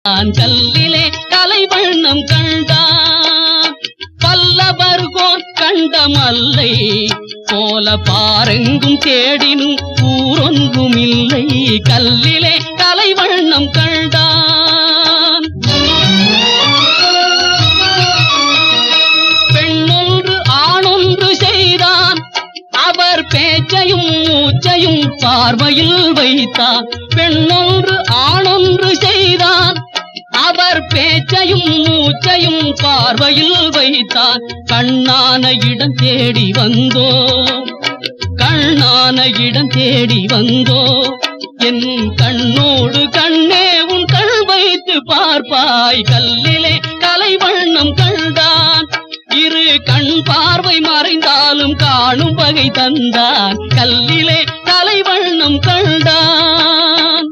கல்லிலே கலைவண்ணம் கண்டான். பல்லவர்கோர் கண்ட மல்லை போல பாரெங்கும் தேடினும் ஊரொன்றும் இல்லை. கல்லிலே கலைவண்ணம் கண்டான். பெண்ணொன்று ஆணொன்று செய்தான். அவர் பேச்சையும் மூச்சையும் பார்வையில் வைத்தார். பெண்ணொன்று ஆணொன்று செய்தான். அவர் பேச்சையும் மூச்சையும் பார்வையில் வைத்தார். கண்ணான இடம் தேடி வந்தோ, கண்ணான இடம் தேடி வந்தோ. என் கண்ணோடு கண்ணே உன் கண் வைத்து பார்ப்பாய். கல்லிலே கலைவண்ணம் கண்டான். இரு கண் பார்வை மறைந்தாலும் காணும் வகை தந்தான். கல்லிலே கலைவண்ணம் கண்டான்.